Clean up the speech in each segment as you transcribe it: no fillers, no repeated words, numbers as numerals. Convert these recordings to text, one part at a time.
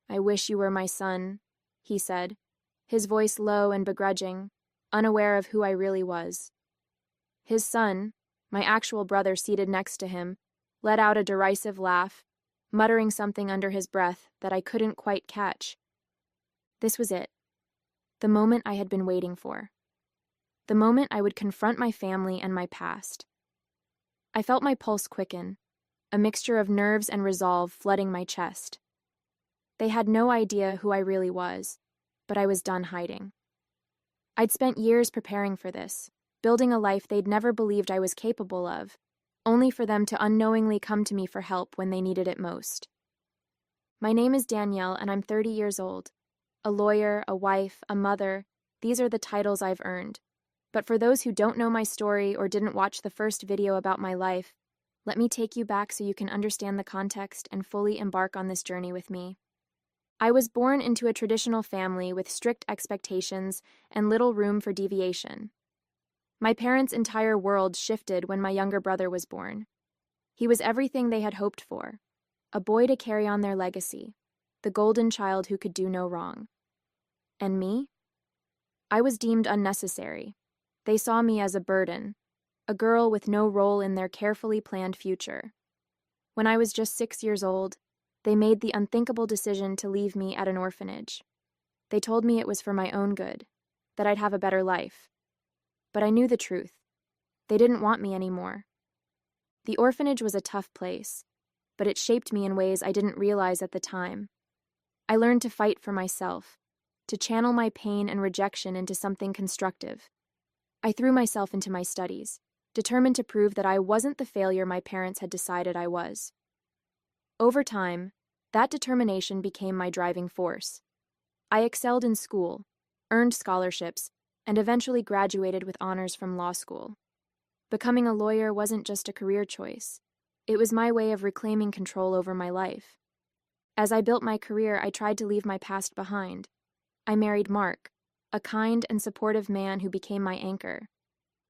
"I wish you were my son," he said, his voice low and begrudging, unaware of who I really was. His son, my actual brother seated next to him, let out a derisive laugh, muttering something under his breath that I couldn't quite catch. This was it. The moment I had been waiting for. The moment I would confront my family and my past. I felt my pulse quicken, a mixture of nerves and resolve flooding my chest. They had no idea who I really was, but I was done hiding. I'd spent years preparing for this, building a life they'd never believed I was capable of, only for them to unknowingly come to me for help when they needed it most. My name is Danielle, and I'm 30 years old. A lawyer, a wife, a mother, these are the titles I've earned. But for those who don't know my story or didn't watch the first video about my life, let me take you back so you can understand the context and fully embark on this journey with me. I was born into a traditional family with strict expectations and little room for deviation. My parents' entire world shifted when my younger brother was born. He was everything they had hoped for, a boy to carry on their legacy, the golden child who could do no wrong. And me? I was deemed unnecessary. They saw me as a burden, a girl with no role in their carefully planned future. When I was just 6 years old, they made the unthinkable decision to leave me at an orphanage. They told me it was for my own good, that I'd have a better life. But I knew the truth. They didn't want me anymore. The orphanage was a tough place, but it shaped me in ways I didn't realize at the time. I learned to fight for myself, to channel my pain and rejection into something constructive. I threw myself into my studies, determined to prove that I wasn't the failure my parents had decided I was. Over time, that determination became my driving force. I excelled in school, earned scholarships, and eventually graduated with honors from law school. Becoming a lawyer wasn't just a career choice. It was my way of reclaiming control over my life. As I built my career, I tried to leave my past behind. I married Mark, a kind and supportive man who became my anchor.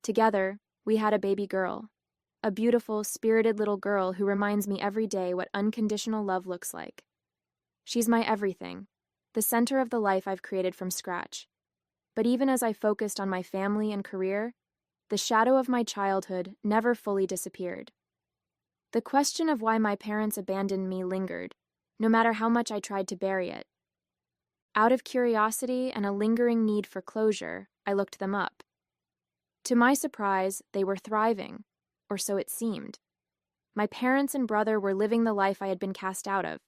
Together, we had a baby girl, a beautiful, spirited little girl who reminds me every day what unconditional love looks like. She's my everything, the center of the life I've created from scratch. But even as I focused on my family and career, the shadow of my childhood never fully disappeared. The question of why my parents abandoned me lingered, no matter how much I tried to bury it. Out of curiosity and a lingering need for closure, I looked them up. To my surprise, they were thriving, or so it seemed. My parents and brother were living the life I had been cast out of,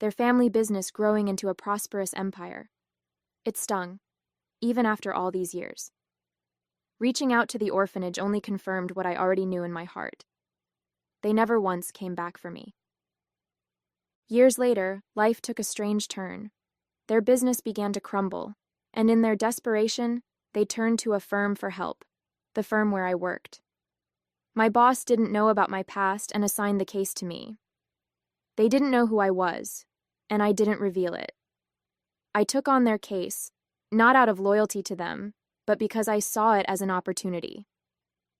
their family business growing into a prosperous empire. It stung, even after all these years. Reaching out to the orphanage only confirmed what I already knew in my heart. They never once came back for me. Years later, life took a strange turn. Their business began to crumble, and in their desperation, they turned to a firm for help, the firm where I worked. My boss didn't know about my past and assigned the case to me. They didn't know who I was, and I didn't reveal it. I took on their case, not out of loyalty to them, but because I saw it as an opportunity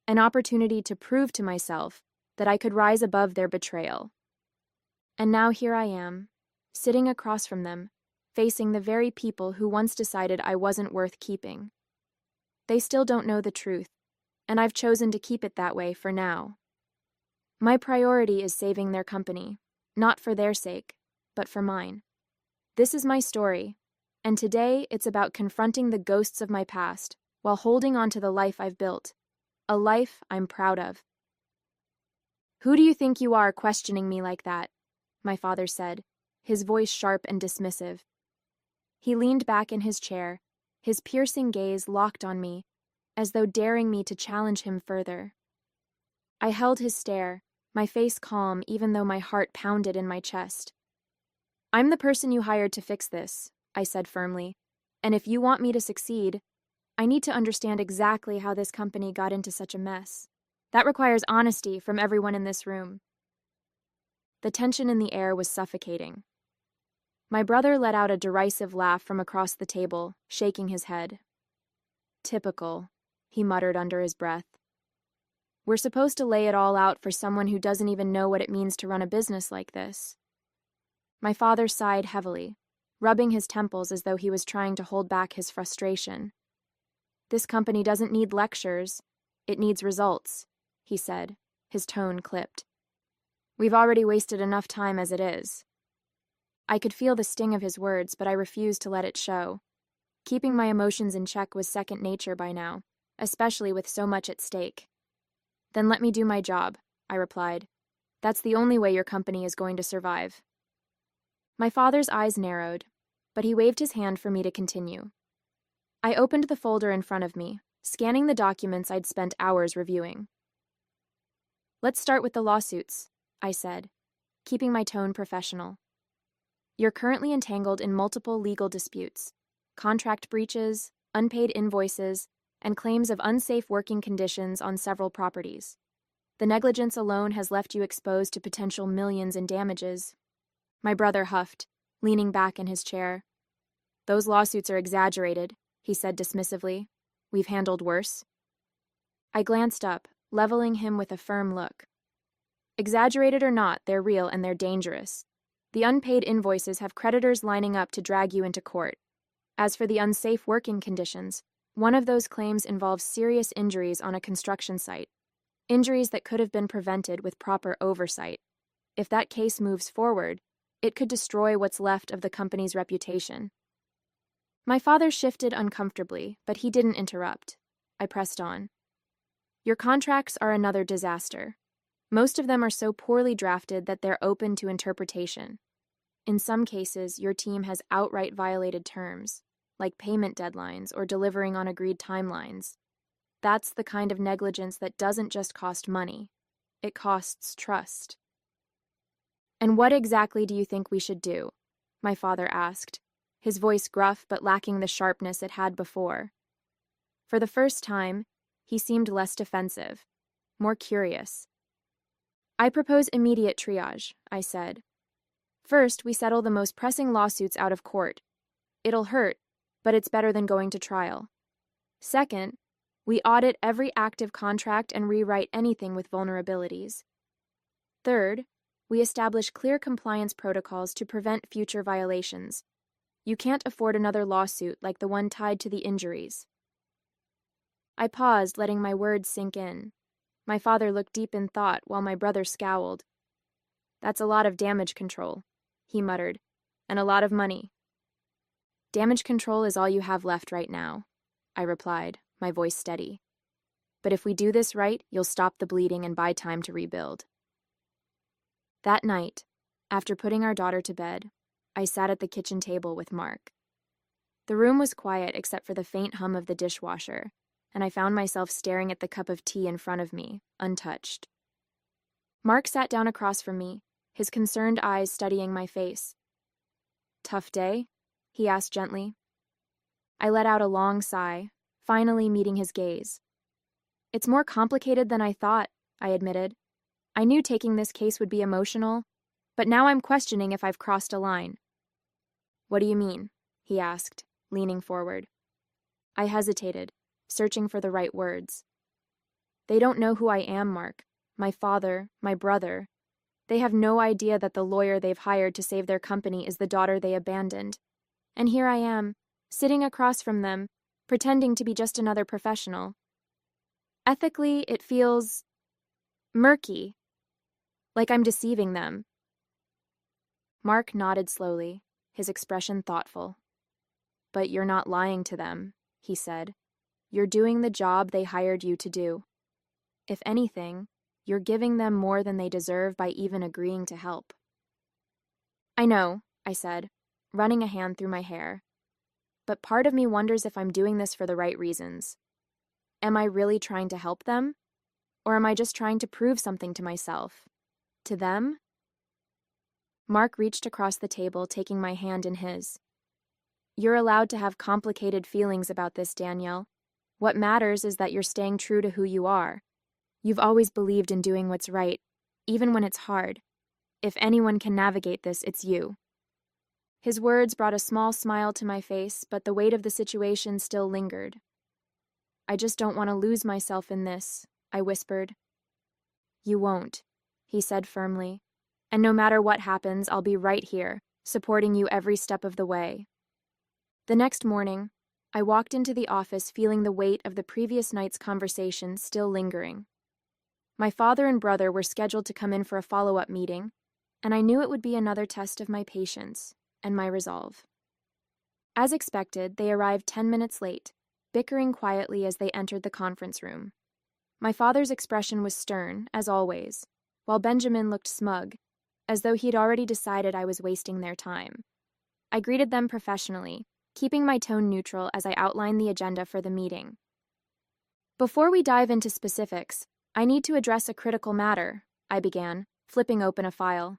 to prove to myself that I could rise above their betrayal. And now here I am, sitting across from them, facing the very people who once decided I wasn't worth keeping. They still don't know the truth, and I've chosen to keep it that way for now. My priority is saving their company, not for their sake, but for mine. This is my story, and today it's about confronting the ghosts of my past while holding on to the life I've built, a life I'm proud of. "Who do you think you are questioning me like that?" my father said, his voice sharp and dismissive. He leaned back in his chair, his piercing gaze locked on me, as though daring me to challenge him further. I held his stare, my face calm even though my heart pounded in my chest. "I'm the person you hired to fix this," I said firmly, "and if you want me to succeed, I need to understand exactly how this company got into such a mess. That requires honesty from everyone in this room." The tension in the air was suffocating. My brother let out a derisive laugh from across the table, shaking his head. "Typical," he muttered under his breath. "We're supposed to lay it all out for someone who doesn't even know what it means to run a business like this." My father sighed heavily, rubbing his temples as though he was trying to hold back his frustration. "This company doesn't need lectures. It needs results," he said, his tone clipped. "We've already wasted enough time as it is." I could feel the sting of his words, but I refused to let it show. Keeping my emotions in check was second nature by now, especially with so much at stake. "Then let me do my job," I replied. "That's the only way your company is going to survive." My father's eyes narrowed, but he waved his hand for me to continue. I opened the folder in front of me, scanning the documents I'd spent hours reviewing. "Let's start with the lawsuits," I said, keeping my tone professional. "You're currently entangled in multiple legal disputes, contract breaches, unpaid invoices, and claims of unsafe working conditions on several properties. The negligence alone has left you exposed to potential millions in damages." My brother huffed, leaning back in his chair. "Those lawsuits are exaggerated," he said dismissively. "We've handled worse." I glanced up, leveling him with a firm look. "Exaggerated or not, they're real and they're dangerous. The unpaid invoices have creditors lining up to drag you into court. As for the unsafe working conditions, one of those claims involves serious injuries on a construction site, injuries that could have been prevented with proper oversight. If that case moves forward, it could destroy what's left of the company's reputation." My father shifted uncomfortably, but he didn't interrupt. I pressed on. "Your contracts are another disaster. Most of them are so poorly drafted that they're open to interpretation. In some cases, your team has outright violated terms, like payment deadlines or delivering on agreed timelines. That's the kind of negligence that doesn't just cost money. It costs trust." "And what exactly do you think we should do?" my father asked, his voice gruff but lacking the sharpness it had before. For the first time, he seemed less defensive, more curious. "I propose immediate triage," I said. "First, we settle the most pressing lawsuits out of court. It'll hurt, but it's better than going to trial. Second, we audit every active contract and rewrite anything with vulnerabilities. Third, we establish clear compliance protocols to prevent future violations. You can't afford another lawsuit like the one tied to the injuries." I paused, letting my words sink in. My father looked deep in thought while my brother scowled. "That's a lot of damage control," he muttered, "and a lot of money." "Damage control is all you have left right now," I replied, my voice steady. "But if we do this right, you'll stop the bleeding and buy time to rebuild." That night, after putting our daughter to bed, I sat at the kitchen table with Mark. The room was quiet except for the faint hum of the dishwasher, and I found myself staring at the cup of tea in front of me, untouched. Mark sat down across from me, his concerned eyes studying my face. "Tough day?" he asked gently. I let out a long sigh, finally meeting his gaze. "It's more complicated than I thought," I admitted. "I knew taking this case would be emotional, but now I'm questioning if I've crossed a line." "What do you mean?" he asked, leaning forward. I hesitated, searching for the right words. "They don't know who I am, Mark. My father, my brother. They have no idea that the lawyer they've hired to save their company is the daughter they abandoned. And here I am, sitting across from them, pretending to be just another professional. Ethically, it feels murky, like I'm deceiving them." Mark nodded slowly, his expression thoughtful. "But you're not lying to them," he said. "You're doing the job they hired you to do. If anything, you're giving them more than they deserve by even agreeing to help." "I know," I said, running a hand through my hair. "But part of me wonders if I'm doing this for the right reasons. Am I really trying to help them? Or am I just trying to prove something to myself? To them?" Mark reached across the table, taking my hand in his. "You're allowed to have complicated feelings about this, Danielle. What matters is that you're staying true to who you are. You've always believed in doing what's right, even when it's hard. If anyone can navigate this, it's you." His words brought a small smile to my face, but the weight of the situation still lingered. "I just don't want to lose myself in this," I whispered. "You won't," he said firmly. "And no matter what happens, I'll be right here, supporting you every step of the way." The next morning, I walked into the office feeling the weight of the previous night's conversation still lingering. My father and brother were scheduled to come in for a follow-up meeting, and I knew it would be another test of my patience and my resolve. As expected, they arrived 10 minutes late, bickering quietly as they entered the conference room. My father's expression was stern, as always, while Benjamin looked smug, as though he'd already decided I was wasting their time. I greeted them professionally, keeping my tone neutral as I outlined the agenda for the meeting. "Before we dive into specifics, I need to address a critical matter," I began, flipping open a file.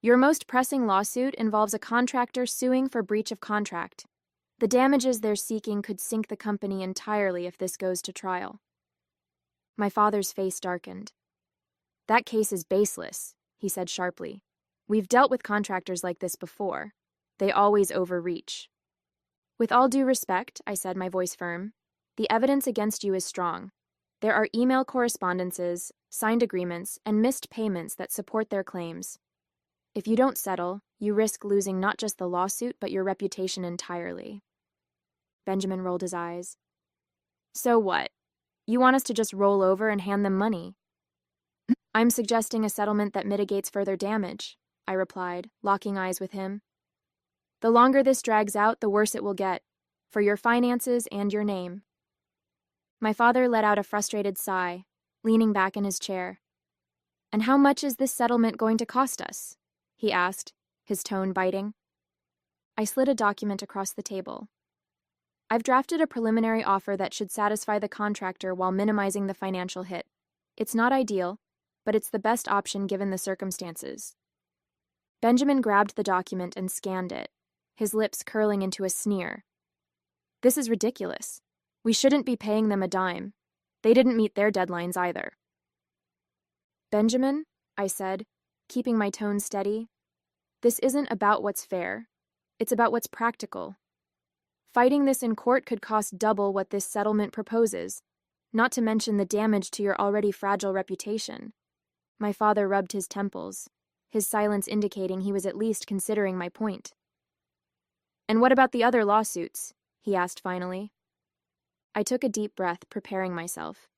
"Your most pressing lawsuit involves a contractor suing for breach of contract. The damages they're seeking could sink the company entirely if this goes to trial." My father's face darkened. "That case is baseless," he said sharply. "We've dealt with contractors like this before. They always overreach." "With all due respect," I said, my voice firm, "the evidence against you is strong. There are email correspondences, signed agreements, and missed payments that support their claims. If you don't settle, you risk losing not just the lawsuit but your reputation entirely." Benjamin rolled his eyes. "So what? You want us to just roll over and hand them money?" "I'm suggesting a settlement that mitigates further damage," I replied, locking eyes with him. "The longer this drags out, the worse it will get, for your finances and your name." My father let out a frustrated sigh, leaning back in his chair. "And how much is this settlement going to cost us?" he asked, his tone biting. I slid a document across the table. "I've drafted a preliminary offer that should satisfy the contractor while minimizing the financial hit. It's not ideal, but it's the best option given the circumstances." Benjamin grabbed the document and scanned it, his lips curling into a sneer. "This is ridiculous. We shouldn't be paying them a dime. They didn't meet their deadlines either." "Benjamin," I said, keeping my tone steady, "this isn't about what's fair. It's about what's practical. Fighting this in court could cost double what this settlement proposes, not to mention the damage to your already fragile reputation." My father rubbed his temples, his silence indicating he was at least considering my point. "And what about the other lawsuits?" he asked finally. I took a deep breath, preparing myself.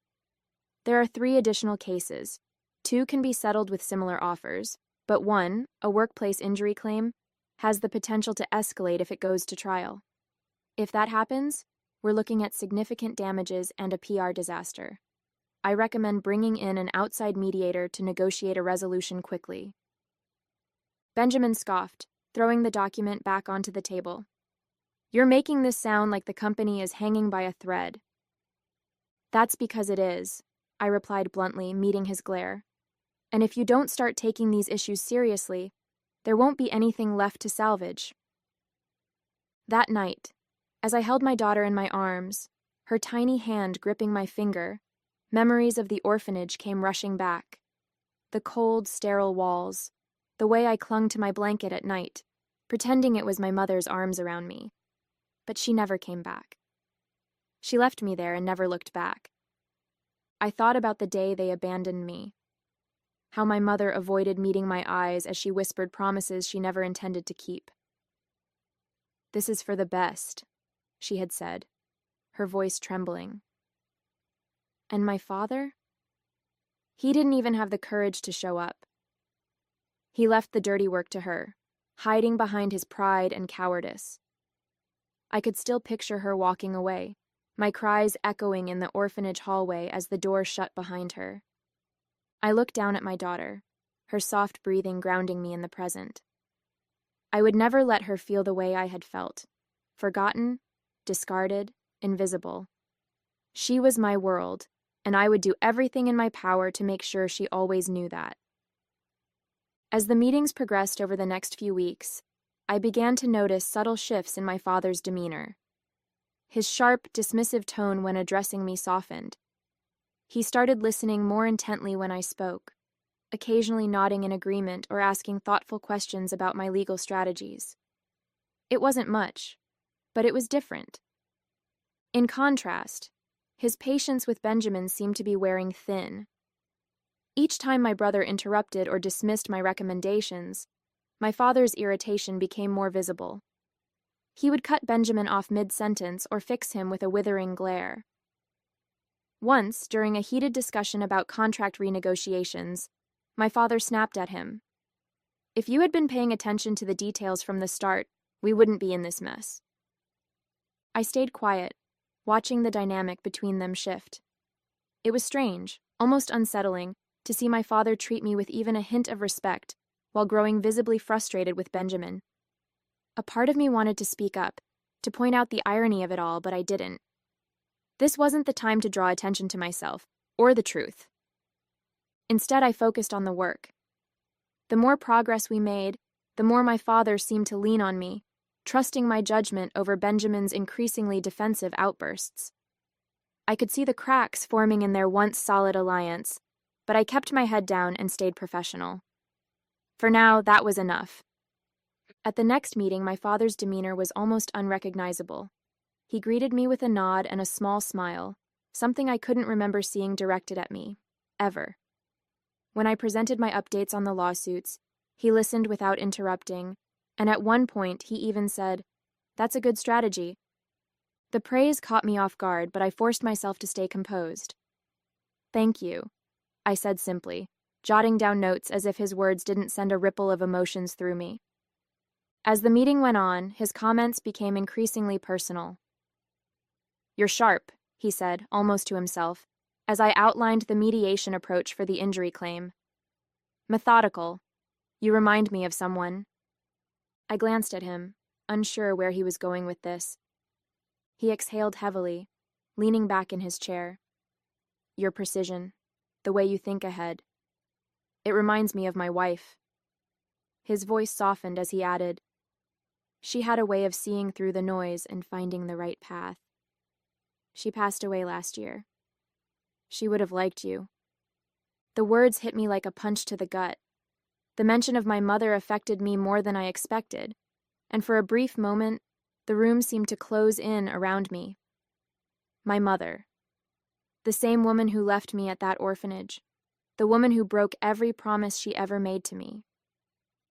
"There are 3 additional cases. 2 can be settled with similar offers, but one, a workplace injury claim, has the potential to escalate if it goes to trial. If that happens, we're looking at significant damages and a PR disaster. I recommend bringing in an outside mediator to negotiate a resolution quickly." Benjamin scoffed, throwing the document back onto the table. "You're making this sound like the company is hanging by a thread." "That's because it is," I replied bluntly, meeting his glare. "And if you don't start taking these issues seriously, there won't be anything left to salvage." That night, as I held my daughter in my arms, her tiny hand gripping my finger, memories of the orphanage came rushing back. The cold, sterile walls, the way I clung to my blanket at night, pretending it was my mother's arms around me. But she never came back. She left me there and never looked back. I thought about the day they abandoned me, how my mother avoided meeting my eyes as she whispered promises she never intended to keep. "This is for the best," she had said, her voice trembling. And my father? He didn't even have the courage to show up. He left the dirty work to her, hiding behind his pride and cowardice. I could still picture her walking away, my cries echoing in the orphanage hallway as the door shut behind her. I looked down at my daughter, her soft breathing grounding me in the present. I would never let her feel the way I had felt, forgotten, discarded, invisible. She was my world, and I would do everything in my power to make sure she always knew that. As the meetings progressed over the next few weeks, I began to notice subtle shifts in my father's demeanor. His sharp, dismissive tone when addressing me softened. He started listening more intently when I spoke, occasionally nodding in agreement or asking thoughtful questions about my legal strategies. It wasn't much, but it was different. In contrast, his patience with Benjamin seemed to be wearing thin. Each time my brother interrupted or dismissed my recommendations, My father's irritation became more visible. He would cut Benjamin off mid-sentence or fix him with a withering glare. Once, during a heated discussion about contract renegotiations, my father snapped at him. "If you had been paying attention to the details from the start, we wouldn't be in this mess." I stayed quiet, watching the dynamic between them shift. It was strange, almost unsettling, to see my father treat me with even a hint of respect, while growing visibly frustrated with Benjamin. A part of me wanted to speak up, to point out the irony of it all, but I didn't. This wasn't the time to draw attention to myself, or the truth. Instead, I focused on the work. The more progress we made, the more my father seemed to lean on me, trusting my judgment over Benjamin's increasingly defensive outbursts. I could see the cracks forming in their once solid alliance, but I kept my head down and stayed professional. For now, that was enough. At the next meeting, my father's demeanor was almost unrecognizable. He greeted me with a nod and a small smile, something I couldn't remember seeing directed at me, ever. When I presented my updates on the lawsuits, he listened without interrupting, and at one point he even said, "That's a good strategy." The praise caught me off guard, but I forced myself to stay composed. "Thank you," I said simply, jotting down notes as if his words didn't send a ripple of emotions through me. As the meeting went on, his comments became increasingly personal. "You're sharp," he said, almost to himself, as I outlined the mediation approach for the injury claim. "Methodical. You remind me of someone." I glanced at him, unsure where he was going with this. He exhaled heavily, leaning back in his chair. "Your precision, the way you think ahead. It reminds me of my wife." His voice softened as he added, "She had a way of seeing through the noise and finding the right path. She passed away last year. She would have liked you." The words hit me like a punch to the gut. The mention of my mother affected me more than I expected, and for a brief moment, the room seemed to close in around me. My mother. The same woman who left me at that orphanage. The woman who broke every promise she ever made to me.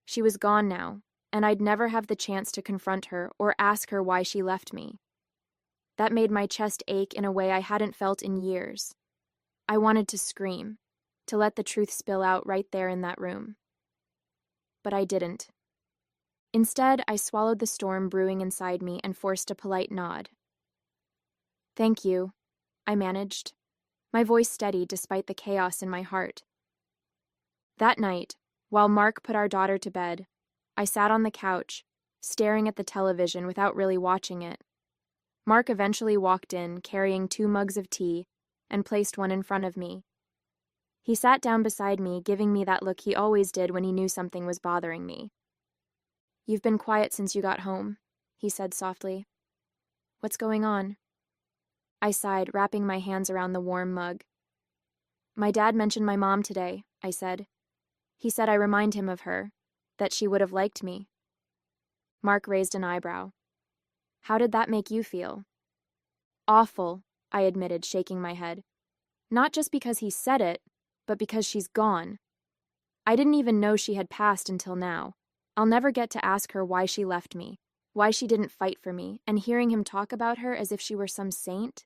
She was gone now, and I'd never have the chance to confront her or ask her why she left me. That made my chest ache in a way I hadn't felt in years. I wanted to scream, to let the truth spill out right there in that room. But I didn't. Instead, I swallowed the storm brewing inside me and forced a polite nod. "Thank you," I managed, my voice steady despite the chaos in my heart. That night, while Mark put our daughter to bed, I sat on the couch, staring at the television without really watching it. Mark eventually walked in, carrying 2 mugs of tea, and placed one in front of me. He sat down beside me, giving me that look he always did when he knew something was bothering me. "You've been quiet since you got home," he said softly. "What's going on?" I sighed, wrapping my hands around the warm mug. "My dad mentioned my mom today," I said. "He said I remind him of her, that she would have liked me." Mark raised an eyebrow. "How did that make you feel?" "Awful," I admitted, shaking my head. "Not just because he said it, but because she's gone. I didn't even know she had passed until now. I'll never get to ask her why she left me, why she didn't fight for me, and hearing him talk about her as if she were some saint,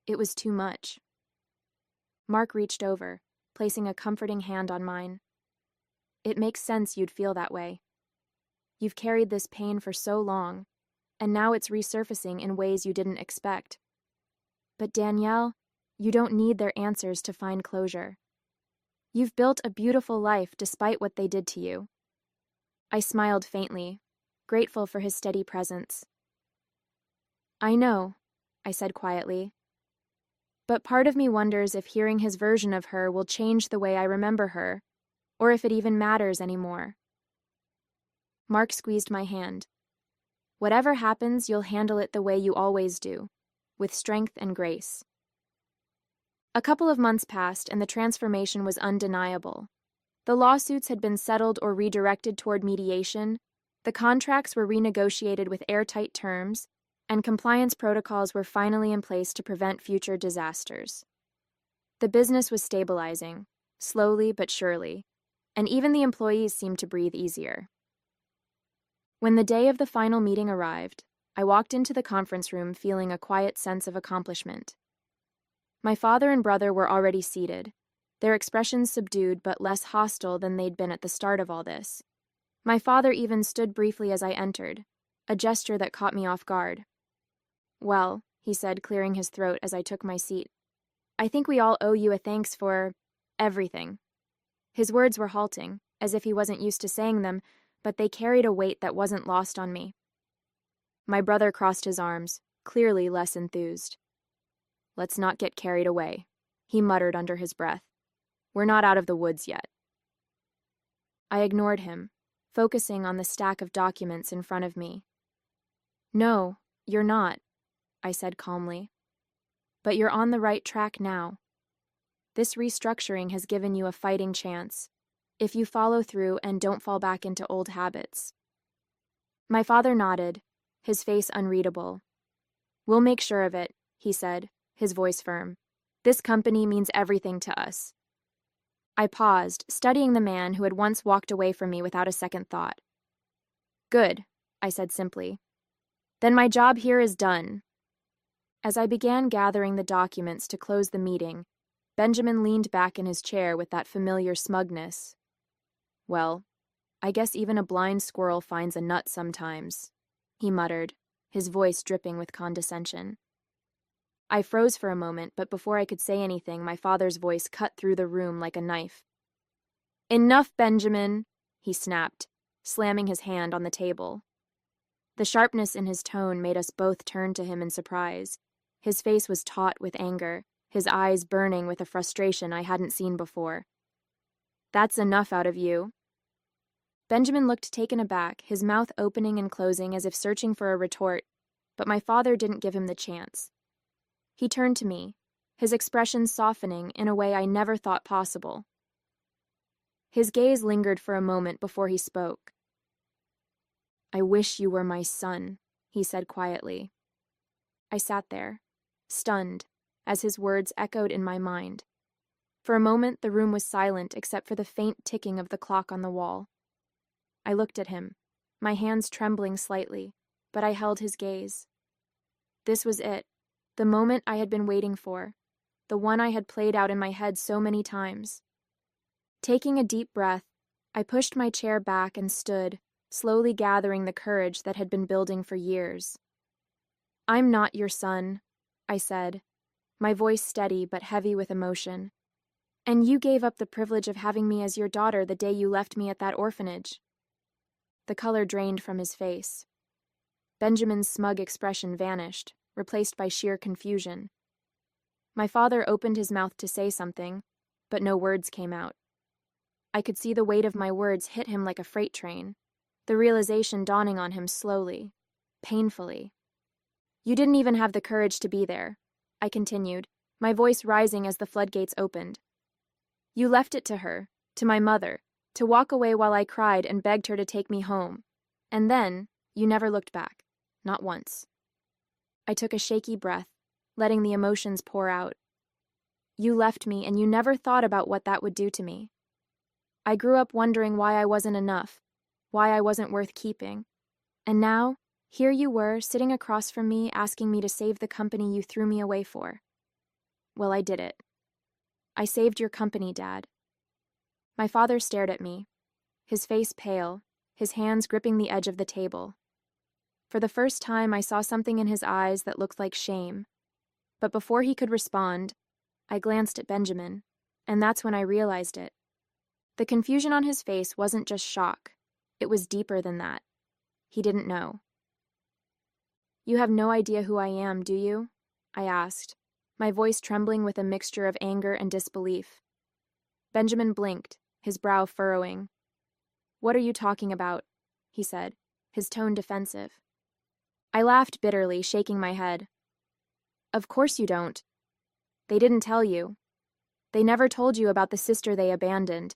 it was too much." Mark reached over, placing a comforting hand on mine. "It makes sense you'd feel that way. You've carried this pain for so long, and now it's resurfacing in ways you didn't expect. But Danielle, you don't need their answers to find closure. You've built a beautiful life despite what they did to you." I smiled faintly, grateful for his steady presence. "I know," I said quietly. "But part of me wonders if hearing his version of her will change the way I remember her, or if it even matters anymore." Mark squeezed my hand. "Whatever happens, you'll handle it the way you always do, with strength and grace." A couple of months passed, and the transformation was undeniable. The lawsuits had been settled or redirected toward mediation, the contracts were renegotiated with airtight terms, and compliance protocols were finally in place to prevent future disasters. The business was stabilizing, slowly but surely, and even the employees seemed to breathe easier. When the day of the final meeting arrived, I walked into the conference room feeling a quiet sense of accomplishment. My father and brother were already seated, their expressions subdued but less hostile than they'd been at the start of all this. My father even stood briefly as I entered, a gesture that caught me off guard. "Well," he said, clearing his throat as I took my seat, "I think we all owe you a thanks for everything." His words were halting, as if he wasn't used to saying them, but they carried a weight that wasn't lost on me. My brother crossed his arms, clearly less enthused. "Let's not get carried away," he muttered under his breath. "We're not out of the woods yet." I ignored him, focusing on the stack of documents in front of me. "No, you're not," I said calmly. "But you're on the right track now. This restructuring has given you a fighting chance, if you follow through and don't fall back into old habits." My father nodded, his face unreadable. "We'll make sure of it," he said, his voice firm. "This company means everything to us." I paused, studying the man who had once walked away from me without a second thought. "Good," I said simply. "Then my job here is done." As I began gathering the documents to close the meeting, Benjamin leaned back in his chair with that familiar smugness. "Well, I guess even a blind squirrel finds a nut sometimes," he muttered, his voice dripping with condescension. I froze for a moment, but before I could say anything, my father's voice cut through the room like a knife. "Enough, Benjamin," he snapped, slamming his hand on the table. The sharpness in his tone made us both turn to him in surprise. His face was taut with anger, his eyes burning with a frustration I hadn't seen before. "That's enough out of you." Benjamin looked taken aback, his mouth opening and closing as if searching for a retort, but my father didn't give him the chance. He turned to me, his expression softening in a way I never thought possible. His gaze lingered for a moment before he spoke. "I wish you were my son," he said quietly. I sat there, stunned, as his words echoed in my mind. For a moment, the room was silent except for the faint ticking of the clock on the wall. I looked at him, my hands trembling slightly, but I held his gaze. This was it, the moment I had been waiting for, the one I had played out in my head so many times. Taking a deep breath, I pushed my chair back and stood, slowly gathering the courage that had been building for years. "I'm not your son," I said, my voice steady but heavy with emotion. "And you gave up the privilege of having me as your daughter the day you left me at that orphanage." The color drained from his face. Benjamin's smug expression vanished, replaced by sheer confusion. My father opened his mouth to say something, but no words came out. I could see the weight of my words hit him like a freight train, the realization dawning on him slowly, painfully. "You didn't even have the courage to be there," I continued, my voice rising as the floodgates opened. "You left it to her, to my mother, to walk away while I cried and begged her to take me home. And then, you never looked back, not once." I took a shaky breath, letting the emotions pour out. "You left me and you never thought about what that would do to me. I grew up wondering why I wasn't enough, why I wasn't worth keeping. And now, here you were, sitting across from me, asking me to save the company you threw me away for. Well, I did it. I saved your company, Dad." My father stared at me, his face pale, his hands gripping the edge of the table. For the first time, I saw something in his eyes that looked like shame. But before he could respond, I glanced at Benjamin, and that's when I realized it. The confusion on his face wasn't just shock. It was deeper than that. He didn't know. "You have no idea who I am, do you?" I asked, my voice trembling with a mixture of anger and disbelief. Benjamin blinked, his brow furrowing. "What are you talking about?" he said, his tone defensive. I laughed bitterly, shaking my head. "Of course you don't. They didn't tell you. They never told you about the sister they abandoned."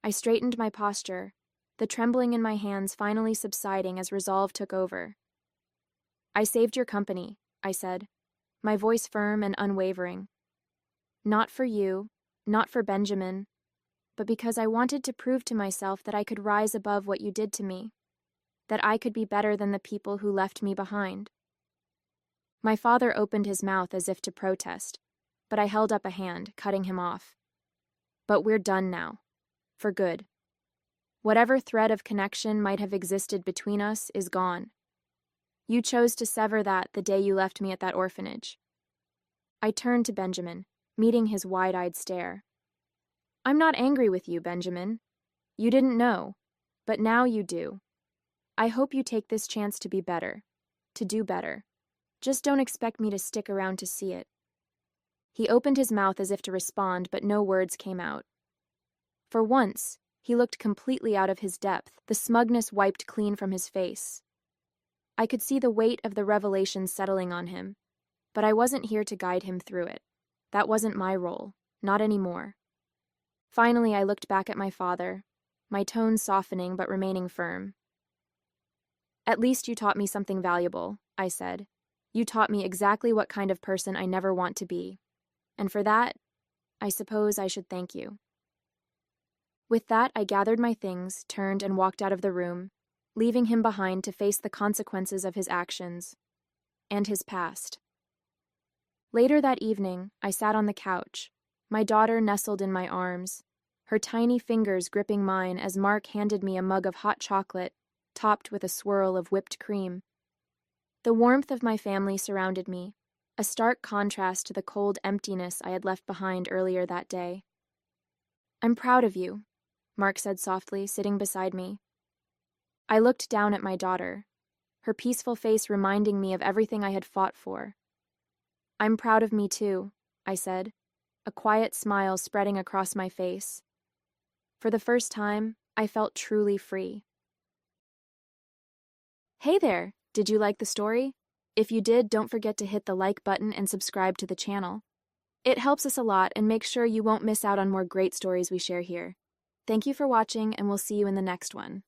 I straightened my posture, the trembling in my hands finally subsiding as resolve took over. "I saved your company," I said, my voice firm and unwavering. "Not for you, not for Benjamin, but because I wanted to prove to myself that I could rise above what you did to me. that I could be better than the people who left me behind. My father opened his mouth as if to protest, but I held up a hand, cutting him off. But we're done now. For good. Whatever thread of connection might have existed between us is gone. You chose to sever that the day you left me at that orphanage. I turned to Benjamin, meeting his wide-eyed stare. I'm not angry with you, Benjamin. You didn't know, but now you do. I hope you take this chance to be better, to do better. Just don't expect me to stick around to see it. He opened his mouth as if to respond, but no words came out. For once, he looked completely out of his depth, the smugness wiped clean from his face. I could see the weight of the revelation settling on him, but I wasn't here to guide him through it. That wasn't my role, not anymore. Finally, I looked back at my father, my tone softening but remaining firm. At least you taught me something valuable, I said. You taught me exactly what kind of person I never want to be. And for that, I suppose I should thank you. With that, I gathered my things, turned, and walked out of the room, leaving him behind to face the consequences of his actions and his past. Later that evening, I sat on the couch, my daughter nestled in my arms, her tiny fingers gripping mine as Mark handed me a mug of hot chocolate, topped with a swirl of whipped cream. The warmth of my family surrounded me, a stark contrast to the cold emptiness I had left behind earlier that day. I'm proud of you, Mark said softly, sitting beside me. I looked down at my daughter, her peaceful face reminding me of everything I had fought for. I'm proud of me too, I said, a quiet smile spreading across my face. For the first time, I felt truly free. Hey there, did you like the story? If you did, don't forget to hit the like button and subscribe to the channel. It helps us a lot and makes sure you won't miss out on more great stories we share here. Thank you for watching, and we'll see you in the next one.